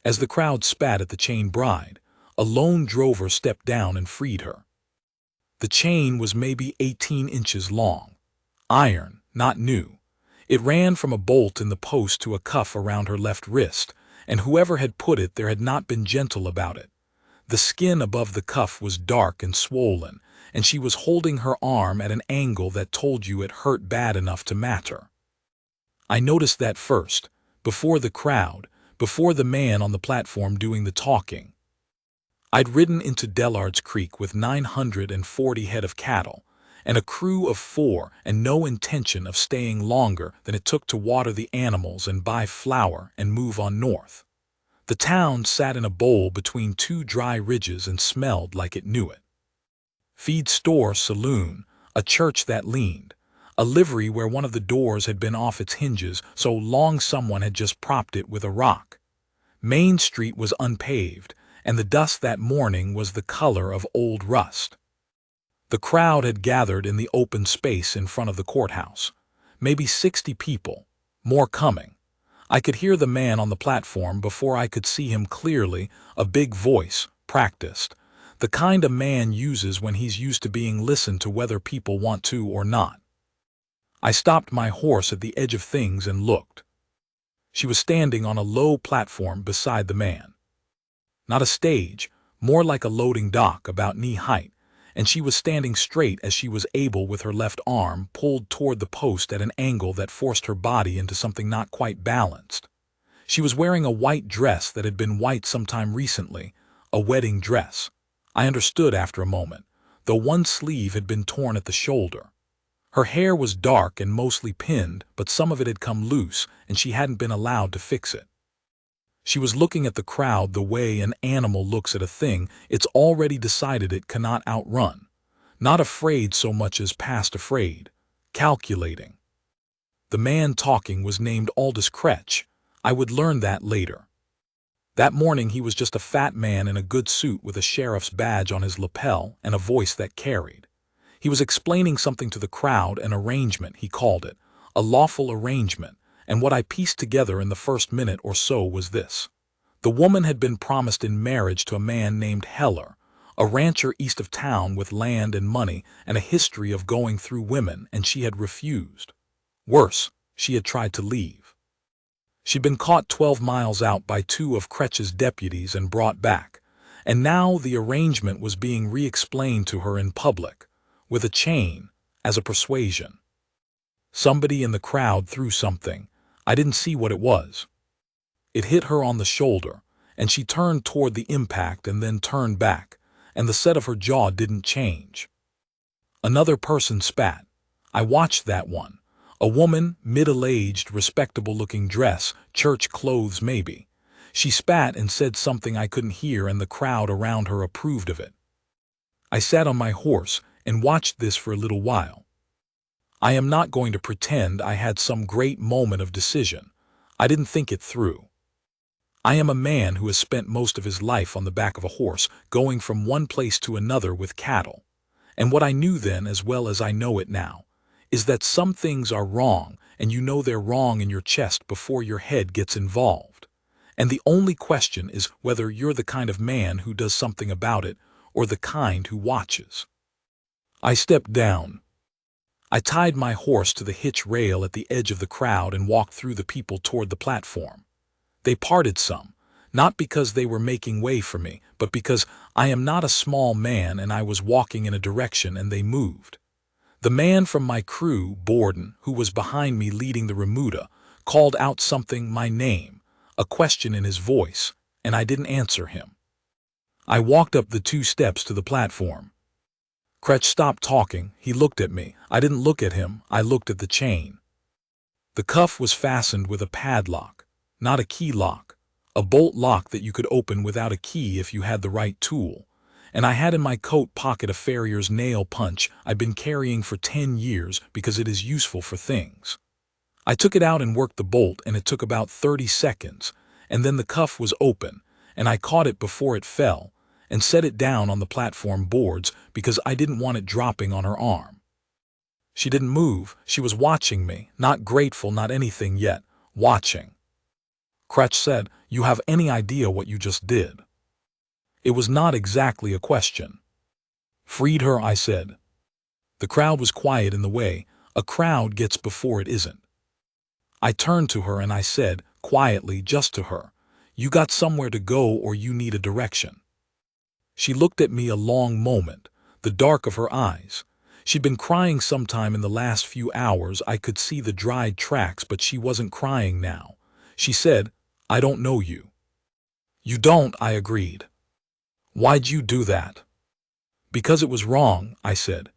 As the crowd spat at the chain bride, a lone drover stepped down and freed her. The chain was maybe 18 inches long. Iron, not new. It ran from a bolt in the post to a cuff around her left wrist, and whoever had put it there had not been gentle about it. The skin above the cuff was dark and swollen, and she was holding her arm at an angle that told you it hurt bad enough to matter. I noticed that first, before the crowd, before the man on the platform doing the talking. I'd ridden into Dellard's Creek with 940 head of cattle, and a crew of 4 and no intention of staying longer than it took to water the animals and buy flour and move on north. The town sat in a bowl between 2 dry ridges and smelled like it knew it. Feed store, saloon, a church that leaned, a livery where one of the doors had been off its hinges so long someone had just propped it with a rock. Main Street was unpaved, and the dust that morning was the color of old rust. The crowd had gathered in the open space in front of the courthouse. Maybe 60 people, more coming. I could hear the man on the platform before I could see him clearly, a big voice, practiced, the kind a man uses when he's used to being listened to whether people want to or not. I stopped my horse at the edge of things and looked. She was standing on a low platform beside the man. Not a stage, more like a loading dock about knee-height, and she was standing straight as she was able with her left arm pulled toward the post at an angle that forced her body into something not quite balanced. She was wearing a white dress that had been white sometime recently, a wedding dress. I understood after a moment, though one sleeve had been torn at the shoulder. Her hair was dark and mostly pinned, but some of it had come loose, and she hadn't been allowed to fix it. She was looking at the crowd the way an animal looks at a thing it's already decided it cannot outrun. Not afraid so much as past afraid. Calculating. The man talking was named Aldous Kretsch. I would learn that later. That morning he was just a fat man in a good suit with a sheriff's badge on his lapel and a voice that carried. He was explaining something to the crowd, an arrangement, he called it, a lawful arrangement, and what I pieced together in the first minute or so was this. The woman had been promised in marriage to a man named Heller, a rancher east of town with land and money and a history of going through women, and she had refused. Worse, she had tried to leave. She'd been caught 12 miles out by 2 of Kretsch's deputies and brought back, and now the arrangement was being re-explained to her in public, with a chain, as a persuasion. Somebody in the crowd threw something. I didn't see what it was. It hit her on the shoulder, and she turned toward the impact and then turned back, and the set of her jaw didn't change. Another person spat. I watched that one. A woman, middle-aged, respectable-looking dress, church clothes maybe. She spat and said something I couldn't hear, and the crowd around her approved of it. I sat on my horse and watched this for a little while. I am not going to pretend I had some great moment of decision. I didn't think it through. I am a man who has spent most of his life on the back of a horse, going from one place to another with cattle. And what I knew then, as well as I know it now, is that some things are wrong, and you know they're wrong in your chest before your head gets involved. And the only question is whether you're the kind of man who does something about it, or the kind who watches. I stepped down. I tied my horse to the hitch rail at the edge of the crowd and walked through the people toward the platform. They parted some, not because they were making way for me, but because I am not a small man and I was walking in a direction and they moved. The man from my crew, Borden, who was behind me leading the remuda, called out something, my name, a question in his voice, and I didn't answer him. I walked up the 2 steps to the platform. Kretsch stopped talking. He looked at me. I didn't look at him. I looked at the chain. The cuff was fastened with a padlock, not a key lock, a bolt lock that you could open without a key if you had the right tool. And I had in my coat pocket a farrier's nail punch I've been carrying for 10 years because it is useful for things. I took it out and worked the bolt, and it took about 30 seconds, and then the cuff was open, and I caught it before it fell, and set it down on the platform boards because I didn't want it dropping on her arm. She didn't move. She was watching me, not grateful, not anything yet, watching. Kretsch said, You have any idea what you just did? It was not exactly a question. Freed her, I said. The crowd was quiet in the way a crowd gets before it isn't. I turned to her and I said, quietly, just to her, you got somewhere to go or you need a direction. She looked at me a long moment, the dark of her eyes. She'd been crying sometime in the last few hours. I could see the dried tracks, but she wasn't crying now. She said, I don't know you. You don't, I agreed. Why'd you do that? Because it was wrong, I said.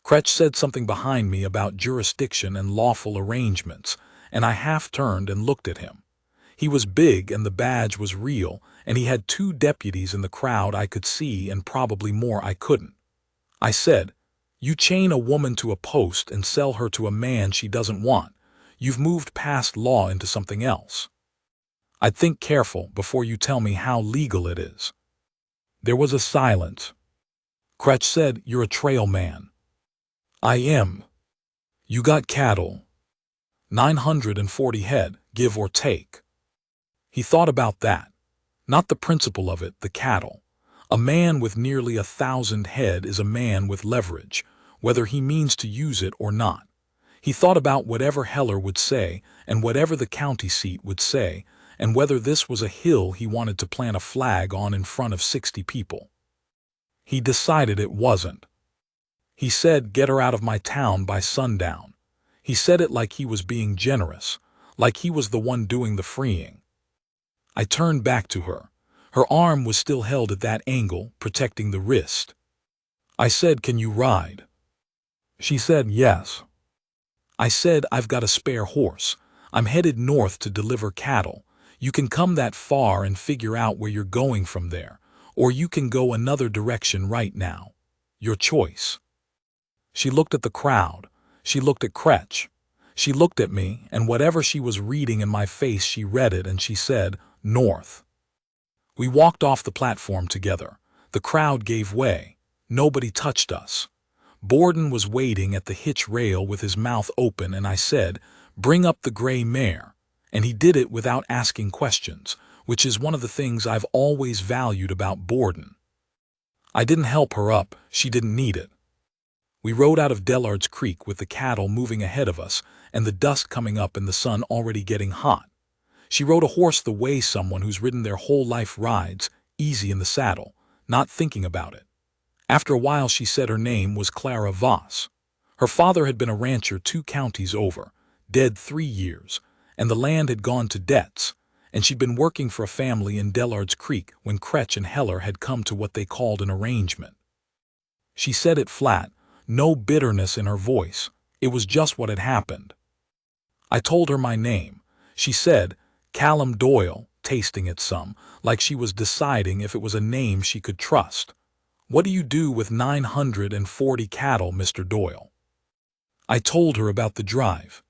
Kretsch said something behind me about jurisdiction and lawful arrangements, and I half turned and looked at him. He was big and the badge was real, and he had 2 deputies in the crowd I could see and probably more I couldn't. I said, you chain a woman to a post and sell her to a man she doesn't want. You've moved past law into something else. I'd think careful before you tell me how legal it is. There was a silence. Kretsch said, you're a trail man. I am. You got cattle. 940 head, give or take. He thought about that. Not the principle of it, the cattle. A man with nearly 1,000 head is a man with leverage, whether he means to use it or not. He thought about whatever Heller would say and whatever the county seat would say, and whether this was a hill he wanted to plant a flag on in front of 60 people. He decided it wasn't. He said, get her out of my town by sundown. He said it like he was being generous, like he was the one doing the freeing. I turned back to her. Her arm was still held at that angle, protecting the wrist. I said, can you ride? She said, yes. I said, I've got a spare horse. I'm headed north to deliver cattle. You can come that far and figure out where you're going from there, or you can go another direction right now. Your choice. She looked at the crowd. She looked at Kretsch. She looked at me, and whatever she was reading in my face, she read it, and she said, north. We walked off the platform together. The crowd gave way. Nobody touched us. Borden was waiting at the hitch rail with his mouth open, and I said, bring up the gray mare. And he did it without asking questions, which is one of the things I've always valued about Borden. I didn't help her up. She didn't need it. We rode out of Dellard's Creek with the cattle moving ahead of us and the dust coming up and the sun already getting hot. She rode a horse the way someone who's ridden their whole life rides, easy in the saddle, not thinking about it. After a while she said her name was Clara Voss. Her father had been a rancher 2 counties over, dead 3 years, and the land had gone to debts, and she'd been working for a family in Dellard's Creek when Kretsch and Heller had come to what they called an arrangement. She said it flat, no bitterness in her voice. It was just what had happened. I told her my name. She said, Callum Doyle, tasting it some, like she was deciding if it was a name she could trust. What do you do with 940 cattle, Mr. Doyle? I told her about the drive.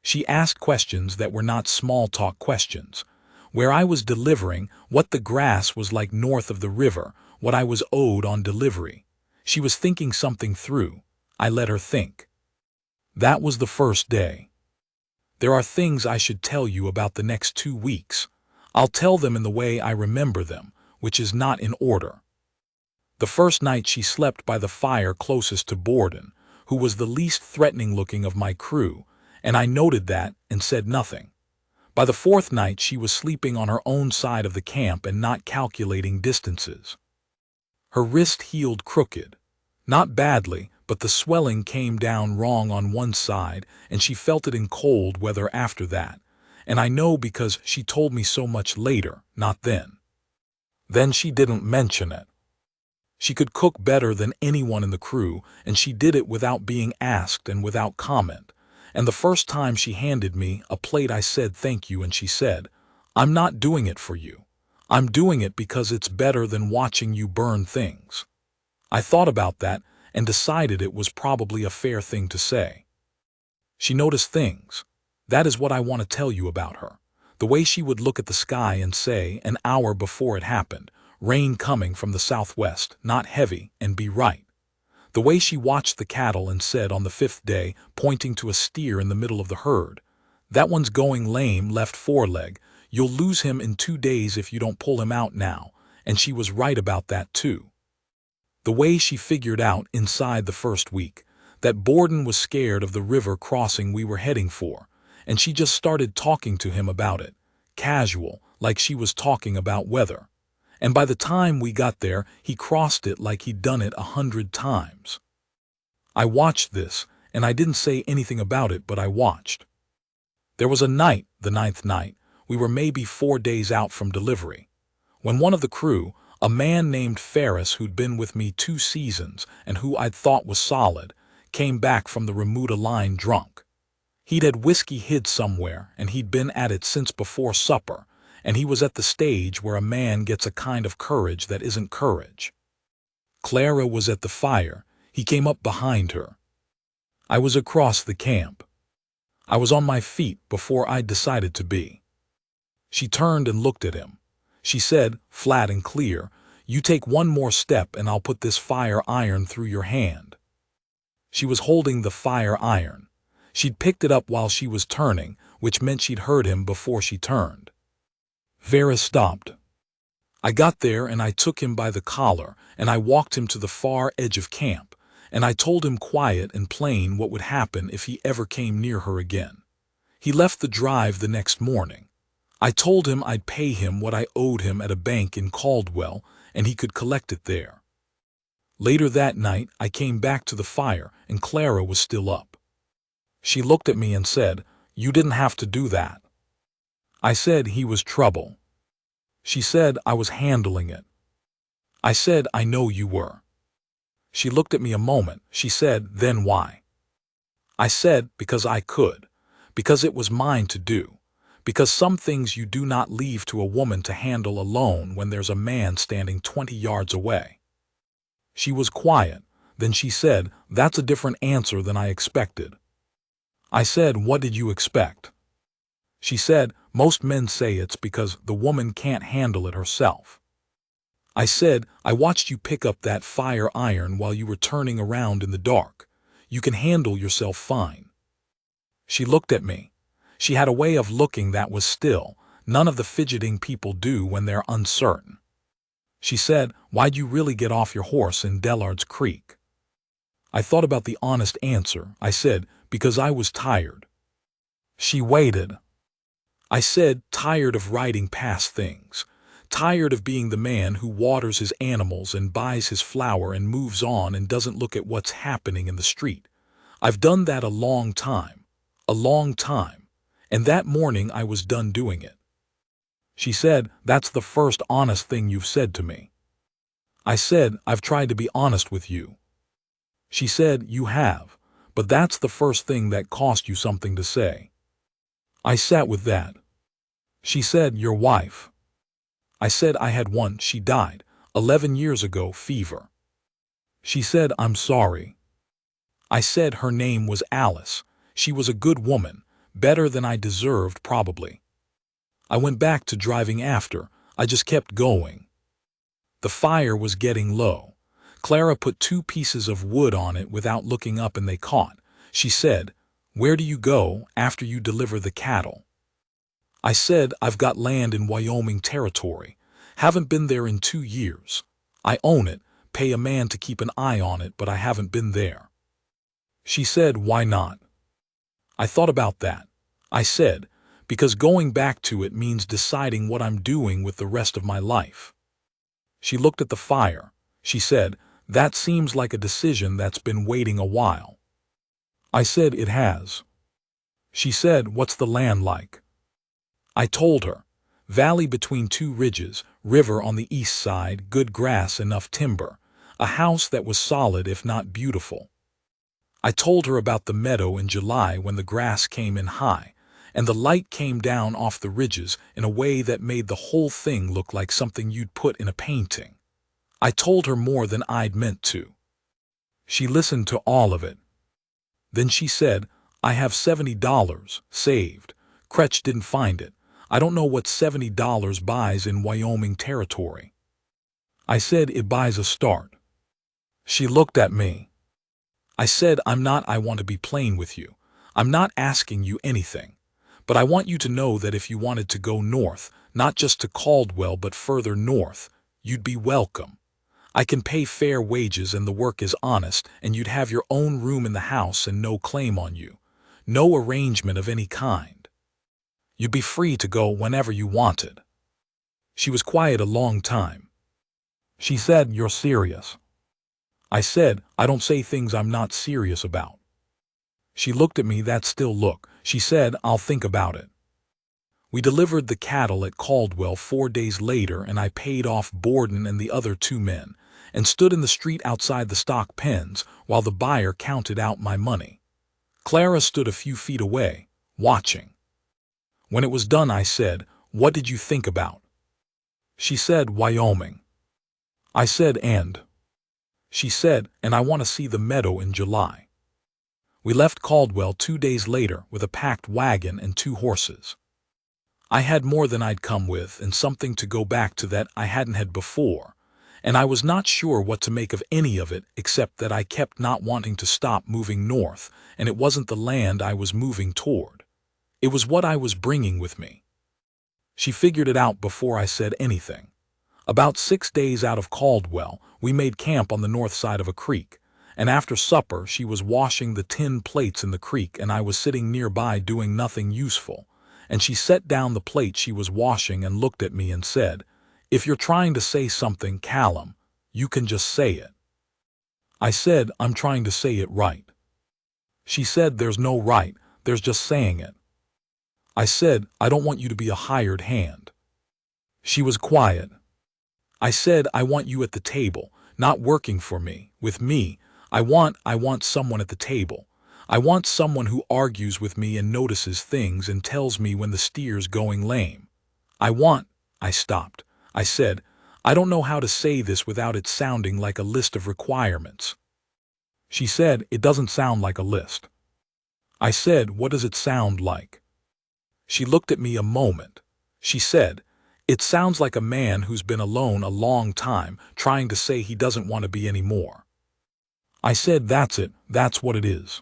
She asked questions that were not small-talk questions, where I was delivering, what the grass was like north of the river, what I was owed on delivery. She was thinking something through. I let her think. That was the first day. There are things I should tell you about the next 2 weeks. I'll tell them in the way I remember them, which is not in order. The first night she slept by the fire closest to Borden, who was the least threatening-looking of my crew, and I noted that and said nothing. By the 4th night she was sleeping on her own side of the camp and not calculating distances. Her wrist healed crooked. Not badly, but the swelling came down wrong on one side, and she felt it in cold weather after that, and I know because she told me so much later, not then. Then she didn't mention it. She could cook better than anyone in the crew, and she did it without being asked and without comment. And the first time she handed me a plate I said thank you, and she said, I'm not doing it for you. I'm doing it because it's better than watching you burn things. I thought about that and decided it was probably a fair thing to say. She noticed things. That is what I want to tell you about her. The way she would look at the sky and say, an hour before it happened, rain coming from the southwest, not heavy, and be right. The way she watched the cattle and said on the 5th day, pointing to a steer in the middle of the herd, that one's going lame left foreleg, You'll lose him in 2 days if you don't pull him out now, and she was right about that too. The way she figured out inside the first week that Borden was scared of the river crossing we were heading for, and she just started talking to him about it, casual, like she was talking about weather. And by the time we got there, he crossed it like he'd done it 100 times. I watched this, and I didn't say anything about it, but I watched. There was a night, the 9th night, we were maybe 4 days out from delivery, when one of the crew, a man named Ferris who'd been with me 2 seasons and who I'd thought was solid, came back from the Remuda line drunk. He'd had whiskey hid somewhere, and he'd been at it since before supper, and he was at the stage where a man gets a kind of courage that isn't courage. Clara was at the fire. He came up behind her. I was across the camp. I was on my feet before I'd decided to be. She turned and looked at him. She said, flat and clear, "You take one more step and I'll put this fire iron through your hand." She was holding the fire iron. She'd picked it up while she was turning, which meant she'd heard him before she turned. Vera stopped. I got there and I took him by the collar and I walked him to the far edge of camp, and I told him quiet and plain what would happen if he ever came near her again. He left the drive the next morning. I told him I'd pay him what I owed him at a bank in Caldwell, and he could collect it there. Later that night, I came back to the fire, and Clara was still up. She looked at me and said, "You didn't have to do that." I said he was trouble. She said I was handling it. I said I know you were. She looked at me a moment. She said, "Then why?" I said, "Because I could. Because it was mine to do. Because some things you do not leave to a woman to handle alone when there's a man standing 20 yards away." She was quiet. Then she said, "That's a different answer than I expected." I said, "What did you expect?" She said, "Most men say it's because the woman can't handle it herself." I said, "I watched you pick up that fire iron while you were turning around in the dark. You can handle yourself fine." She looked at me. She had a way of looking that was still. None of the fidgeting people do when they're uncertain. She said, "Why'd you really get off your horse in Dellard's Creek?" I thought about the honest answer. I said, "Because I was tired." She waited. I said, "Tired of riding past things. Tired of being the man who waters his animals and buys his flour and moves on and doesn't look at what's happening in the street. I've done that a long time. A long time. And that morning I was done doing it." She said, "That's the first honest thing you've said to me." I said, "I've tried to be honest with you." She said, "You have, but that's the first thing that cost you something to say." I sat with that. She said, "Your wife." I said I had one. She died 11 years ago, fever. She said, "I'm sorry." I said her name was Alice. She was a good woman, better than I deserved probably. I went back to driving after. I just kept going. The fire was getting low. Clara put 2 pieces of wood on it without looking up and they caught. She said, "Where do you go after you deliver the cattle?" I said, "I've got land in Wyoming territory. Haven't been there in 2 years. I own it, pay a man to keep an eye on it, but I haven't been there." She said, "Why not?" I thought about that. I said, "Because going back to it means deciding what I'm doing with the rest of my life." She looked at the fire. She said, "That seems like a decision that's been waiting a while." I said, "It has." She said, "What's the land like?" I told her. Valley between 2 ridges, river on the east side, good grass, enough timber. A house that was solid if not beautiful. I told her about the meadow in July when the grass came in high, and the light came down off the ridges in a way that made the whole thing look like something you'd put in a painting. I told her more than I'd meant to. She listened to all of it. Then she said, "I have $70 saved. Kretsch didn't find it. I don't know what $70 buys in Wyoming territory." I said, "It buys a start." She looked at me. I said, I want to be plain with you. I'm not asking you anything. But I want you to know that if you wanted to go north, not just to Caldwell but further north, you'd be welcome. I can pay fair wages and the work is honest, and you'd have your own room in the house and no claim on you. No arrangement of any kind. You'd be free to go whenever you wanted. She was quiet a long time. She said, "You're serious?" I said, "I don't say things I'm not serious about." She looked at me that still look. She said, "I'll think about it." We delivered the cattle at Caldwell 4 days later, and I paid off Borden and the other 2 men, and stood in the street outside the stock pens while the buyer counted out my money. Clara stood a few feet away, watching. When it was done, I said, "What did you think about?" She said, "Wyoming." I said, "And?" She said, "And I want to see the meadow in July." We left Caldwell 2 days later with a packed wagon and 2 horses. I had more than I'd come with and something to go back to that I hadn't had before, and I was not sure what to make of any of it except that I kept not wanting to stop moving north, and it wasn't the land I was moving toward. It was what I was bringing with me. She figured it out before I said anything. About 6 days out of Caldwell, we made camp on the north side of a creek, and after supper she was washing the tin plates in the creek and I was sitting nearby doing nothing useful, and she set down the plate she was washing and looked at me and said, "If you're trying to say something, Callum, you can just say it." I said, "I'm trying to say it right." She said, "There's no right, there's just saying it." I said, "I don't want you to be a hired hand." She was quiet. I said, "I want you at the table, not working for me, with me. I want someone at the table. I want someone who argues with me and notices things and tells me when the steer's going lame. I stopped. I said, "I don't know how to say this without it sounding like a list of requirements." She said, "It doesn't sound like a list." I said, "What does it sound like?" She looked at me a moment. She said, "It sounds like a man who's been alone a long time, trying to say he doesn't want to be anymore." I said, "That's it, that's what it is."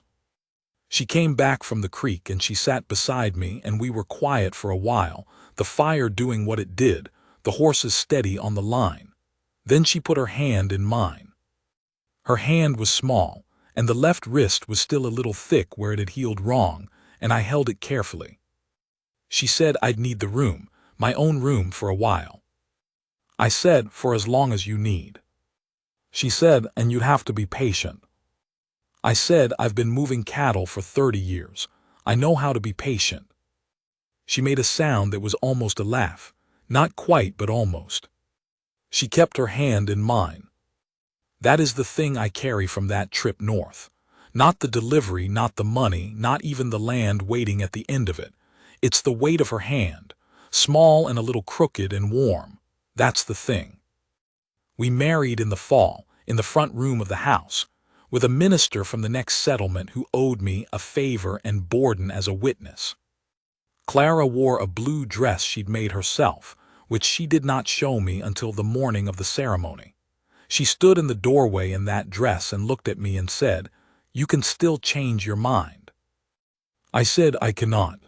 She came back from the creek and she sat beside me and we were quiet for a while, the fire doing what it did, the horses steady on the line. Then she put her hand in mine. Her hand was small, and the left wrist was still a little thick where it had healed wrong, and I held it carefully. She said I'd need the room, my own room, for a while. I said, "For as long as you need." She said, "And you'd have to be patient." I said, "I've been moving cattle for 30 years. I know how to be patient." She made a sound that was almost a laugh. Not quite, but almost. She kept her hand in mine. That is the thing I carry from that trip north. Not the delivery, not the money, not even the land waiting at the end of it. It's the weight of her hand, small and a little crooked and warm. That's the thing. We married in the fall, in the front room of the house, with a minister from the next settlement who owed me a favor and Borden as a witness. Clara wore a blue dress she'd made herself, which she did not show me until the morning of the ceremony. She stood in the doorway in that dress and looked at me and said, "You can still change your mind." I said, "I cannot."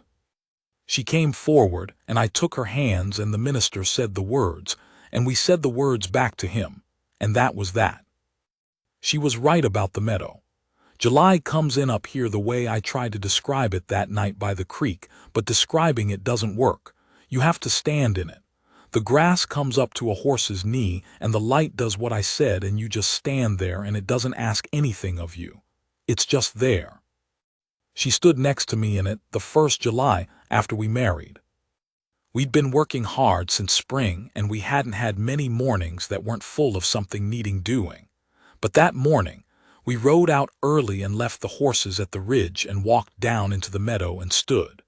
She came forward, and I took her hands, and the minister said the words, and we said the words back to him, and that was that. She was right about the meadow. July comes in up here the way I tried to describe it that night by the creek, but describing it doesn't work. You have to stand in it. The grass comes up to a horse's knee, and the light does what I said, and you just stand there, and it doesn't ask anything of you. It's just there. She stood next to me in it the first July after we married. We'd been working hard since spring, and we hadn't had many mornings that weren't full of something needing doing. But that morning, we rode out early and left the horses at the ridge and walked down into the meadow and stood.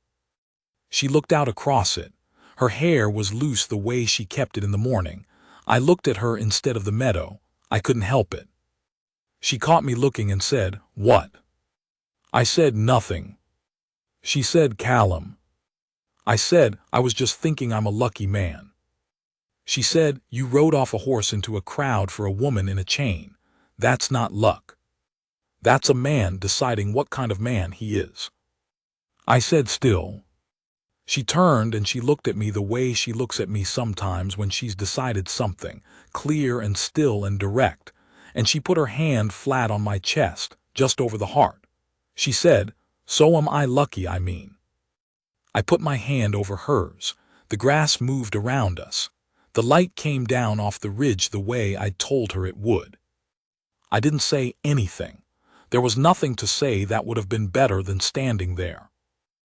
She looked out across it. Her hair was loose the way she kept it in the morning. I looked at her instead of the meadow. I couldn't help it. She caught me looking and said, "What?" I said, "Nothing." She said, "Callum." I said, "I was just thinking I'm a lucky man." She said, "You rode off a horse into a crowd for a woman in a chain. That's not luck. That's a man deciding what kind of man he is." I said, "Still." She turned and she looked at me the way she looks at me sometimes when she's decided something, clear and still and direct, and she put her hand flat on my chest, just over the heart. She said, "So am I lucky, I mean." I put my hand over hers. The grass moved around us. The light came down off the ridge the way I'd told her it would. I didn't say anything. There was nothing to say that would have been better than standing there.